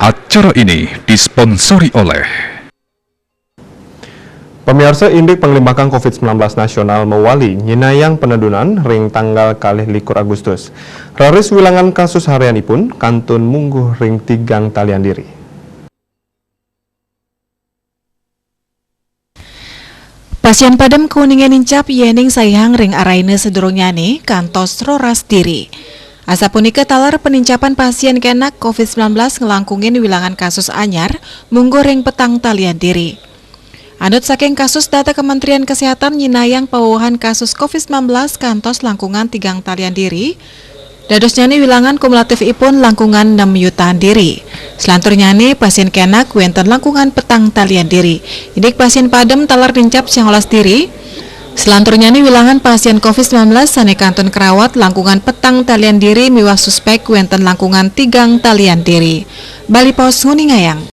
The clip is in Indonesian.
Acara ini disponsori oleh Pemirsa, Indik Penglimbahkan COVID-19 Nasional mewali nyinayang penedunan ring tanggal kalih likur Agustus. Raris wilangan kasus harianipun kantun mungguh ring tigang talian diri. Pasien padem kuningan incap yening sayang ring araine sedurungyane kantos roras diri. Asa punika talar penincapan pasien kenak COVID-19 ngelangkungin wilangan kasus anyar mungguh ring petang talian diri. Anut saking kasus data Kementerian Kesehatan nyinayang pawuhan kasus COVID-19 kantos langkungan tigang talian diri. Dados nyani wilangan kumulatif ipun langkungan 6 yutaan diri. Selantur nyani pasien kenak wenten langkungan petang talian diri. Indik pasien padem talar dincap siangolas diri. Selantur nyani wilangan pasien COVID-19 sane kantun kerawat langkungan petang talian diri miwah suspek wenten langkungan tigang talian diri. Bali Pos Nguningayang.